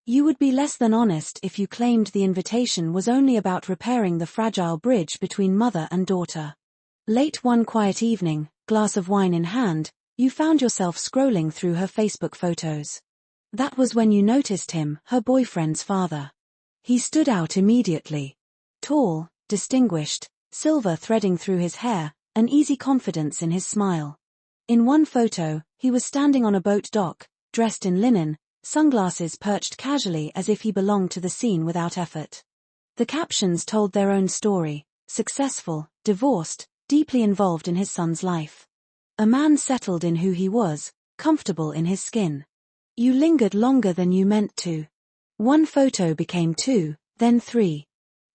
You would be less than honest if you claimed the invitation was only about repairing the fragile bridge between mother and daughter. Late one quiet evening, glass of wine in hand, you found yourself scrolling through her Facebook photos. That was when you noticed him, her boyfriend's father. He stood out immediately. Tall, distinguished, silver threading through his hair, an easy confidence in his smile. In one photo, he was standing on a boat dock, dressed in linen, sunglasses perched casually as if he belonged to the scene without effort. The captions told their own story: successful, divorced, deeply involved in his son's life. A man settled in who he was, comfortable in his skin. You lingered longer than you meant to. One photo became 2, then 3.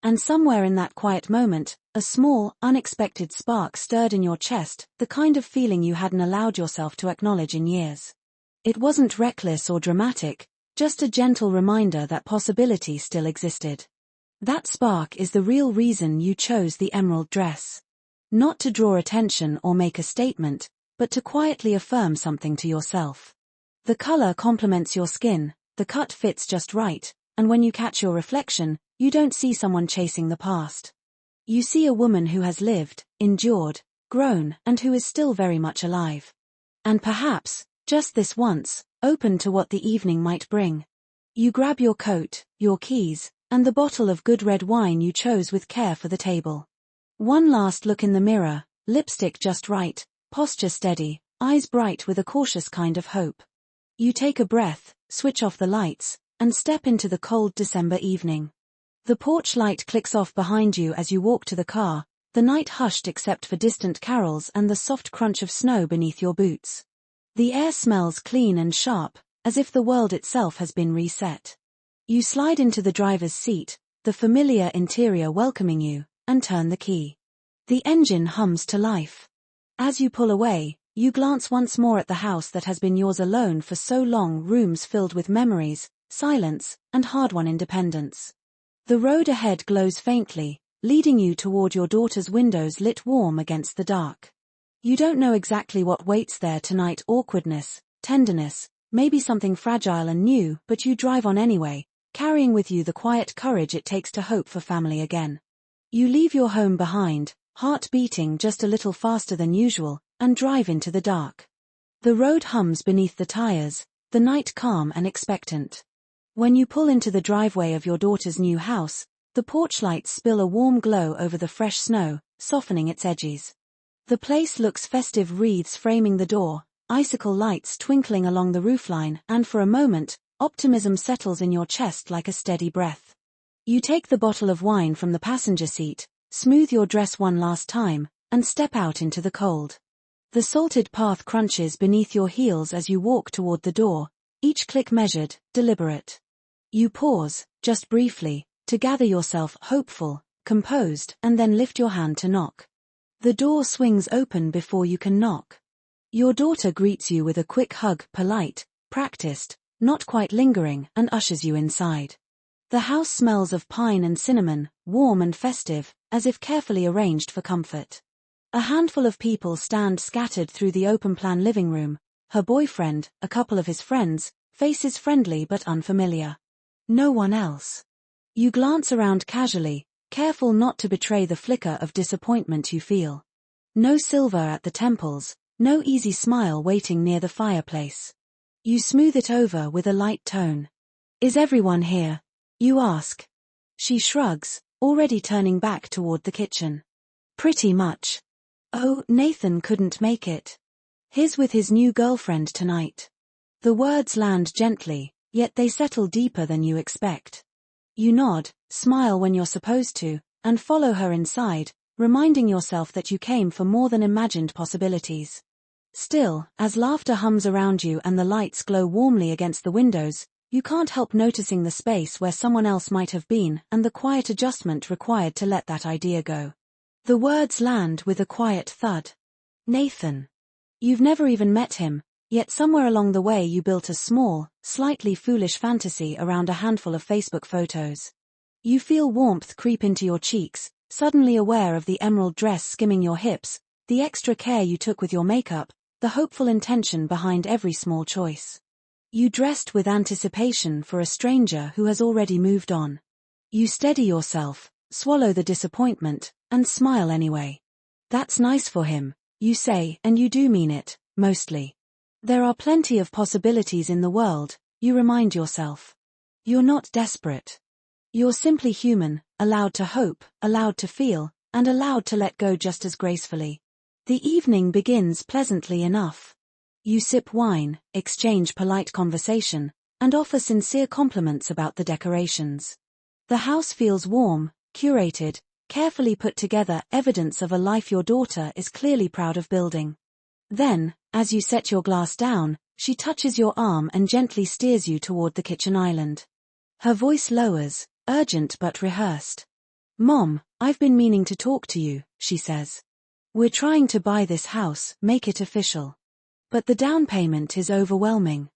And somewhere in that quiet moment, a small, unexpected spark stirred in your chest, the kind of feeling you hadn't allowed yourself to acknowledge in years. It wasn't reckless or dramatic, just a gentle reminder that possibility still existed. That spark is the real reason you chose the emerald dress. Not to draw attention or make a statement, but to quietly affirm something to yourself. The color complements your skin, the cut fits just right, and when you catch your reflection, you don't see someone chasing the past. You see a woman who has lived, endured, grown, and who is still very much alive. And perhaps, just this once, open to what the evening might bring. You grab your coat, your keys, and the bottle of good red wine you chose with care for the table. One last look in the mirror, lipstick just right, posture steady, eyes bright with a cautious kind of hope. You take a breath, switch off the lights, and step into the cold December evening. The porch light clicks off behind you as you walk to the car, the night hushed except for distant carols and the soft crunch of snow beneath your boots. The air smells clean and sharp, as if the world itself has been reset. You slide into the driver's seat, the familiar interior welcoming you, and turn the key. The engine hums to life. As you pull away, you glance once more at the house that has been yours alone for so long, rooms filled with memories, silence, and hard-won independence. The road ahead glows faintly, leading you toward your daughter's windows lit warm against the dark. You don't know exactly what waits there tonight: awkwardness, tenderness, maybe something fragile and new, but you drive on anyway, carrying with you the quiet courage it takes to hope for family again. You leave your home behind, heart beating just a little faster than usual, and drive into the dark. The road hums beneath the tires, the night calm and expectant. When you pull into the driveway of your daughter's new house, the porch lights spill a warm glow over the fresh snow, softening its edges. The place looks festive, wreaths framing the door, icicle lights twinkling along the roofline, and for a moment, optimism settles in your chest like a steady breath. You take the bottle of wine from the passenger seat, smooth your dress one last time, and step out into the cold. The salted path crunches beneath your heels as you walk toward the door, each click measured, deliberate. You pause, just briefly, to gather yourself, hopeful, composed, and then lift your hand to knock. The door swings open before you can knock. Your daughter greets you with a quick hug, polite, practiced, not quite lingering, and ushers you inside. The house smells of pine and cinnamon, warm and festive, as if carefully arranged for comfort. A handful of people stand scattered through the open-plan living room, her boyfriend, a couple of his friends, faces friendly but unfamiliar. No one else. You glance around casually, careful not to betray the flicker of disappointment you feel. No silver at the temples, no easy smile waiting near the fireplace. You smooth it over with a light tone. "Is everyone here?" you ask. She shrugs, already turning back toward the kitchen. "Pretty much. Oh, Nathan couldn't make it. He's with his new girlfriend tonight." The words land gently, yet they settle deeper than you expect. You nod, smile when you're supposed to, and follow her inside, reminding yourself that you came for more than imagined possibilities. Still, as laughter hums around you and the lights glow warmly against the windows, you can't help noticing the space where someone else might have been and the quiet adjustment required to let that idea go. The words land with a quiet thud. Nathan. You've never even met him, yet somewhere along the way you built a small, slightly foolish fantasy around a handful of Facebook photos. You feel warmth creep into your cheeks, suddenly aware of the emerald dress skimming your hips, the extra care you took with your makeup, the hopeful intention behind every small choice. You dressed with anticipation for a stranger who has already moved on. You steady yourself, swallow the disappointment, and smile anyway. That's nice for him, you say, and you do mean it, mostly. There are plenty of possibilities in the world, you remind yourself. You're not desperate. You're simply human, allowed to hope, allowed to feel, and allowed to let go just as gracefully. The evening begins pleasantly enough. You sip wine, exchange polite conversation, and offer sincere compliments about the decorations. The house feels warm, curated, carefully put together, evidence of a life your daughter is clearly proud of building. Then, as you set your glass down, she touches your arm and gently steers you toward the kitchen island. Her voice lowers, urgent but rehearsed. "Mom, I've been meaning to talk to you," she says. "We're trying to buy this house, make it official. But the down payment is overwhelming.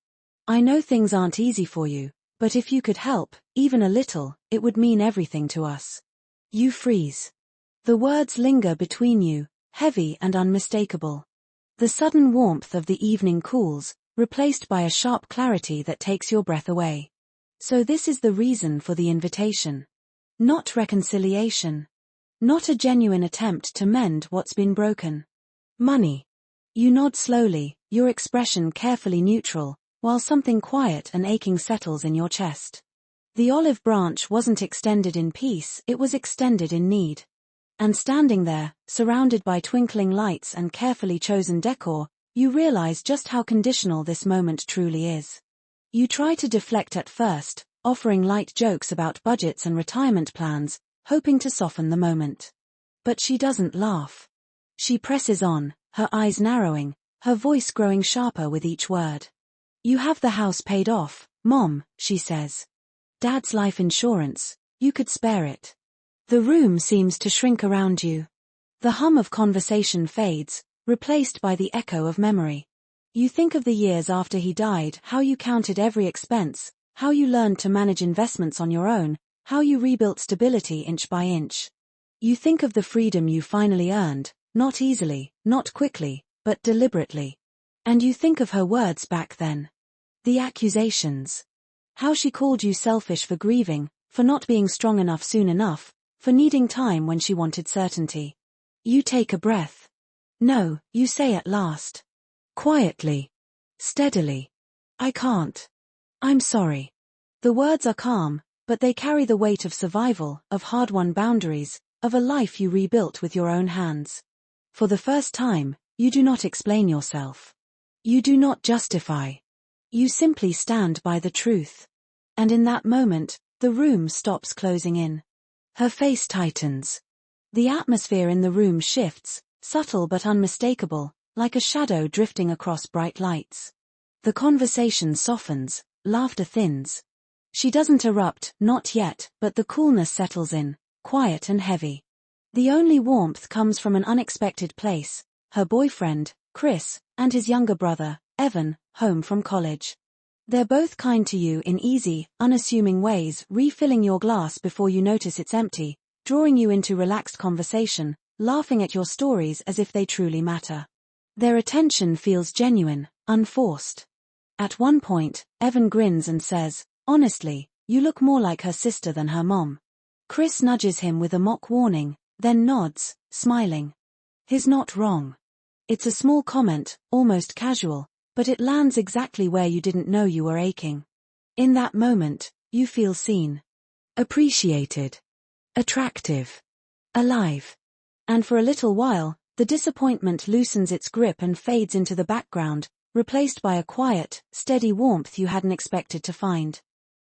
I know things aren't easy for you, but if you could help, even a little, it would mean everything to us." You freeze. The words linger between you, heavy and unmistakable. The sudden warmth of the evening cools, replaced by a sharp clarity that takes your breath away. So this is the reason for the invitation. Not reconciliation. Not a genuine attempt to mend what's been broken. Money. You nod slowly, your expression carefully neutral, while something quiet and aching settles in your chest. The olive branch wasn't extended in peace, it was extended in need. And standing there, surrounded by twinkling lights and carefully chosen decor, you realize just how conditional this moment truly is. You try to deflect at first, offering light jokes about budgets and retirement plans, hoping to soften the moment. But she doesn't laugh. She presses on, her eyes narrowing, her voice growing sharper with each word. "You have the house paid off, Mom," she says. "Dad's life insurance, you could spare it." The room seems to shrink around you. The hum of conversation fades, replaced by the echo of memory. You think of the years after he died, how you counted every expense, how you learned to manage investments on your own, how you rebuilt stability inch by inch. You think of the freedom you finally earned, not easily, not quickly, but deliberately. And you think of her words back then. The accusations. How she called you selfish for grieving, for not being strong enough soon enough, for needing time when she wanted certainty. You take a breath. "No," you say at last. Quietly. Steadily. "I can't. I'm sorry." The words are calm, but they carry the weight of survival, of hard-won boundaries, of a life you rebuilt with your own hands. For the first time, you do not explain yourself. You do not justify. You simply stand by the truth. And in that moment, the room stops closing in. Her face tightens. The atmosphere in the room shifts, subtle but unmistakable, like a shadow drifting across bright lights. The conversation softens, laughter thins. She doesn't erupt, not yet, but the coolness settles in, quiet and heavy. The only warmth comes from an unexpected place, her boyfriend, Chris, and his younger brother, Evan, home from college. They're both kind to you in easy, unassuming ways, refilling your glass before you notice it's empty, drawing you into relaxed conversation, laughing at your stories as if they truly matter. Their attention feels genuine, unforced. At one point, Evan grins and says, "Honestly, you look more like her sister than her mom." Chris nudges him with a mock warning, then nods, smiling. He's not wrong. It's a small comment, almost casual, but it lands exactly where you didn't know you were aching. In that moment, you feel seen. Appreciated. Attractive. Alive. And for a little while, the disappointment loosens its grip and fades into the background, replaced by a quiet, steady warmth you hadn't expected to find.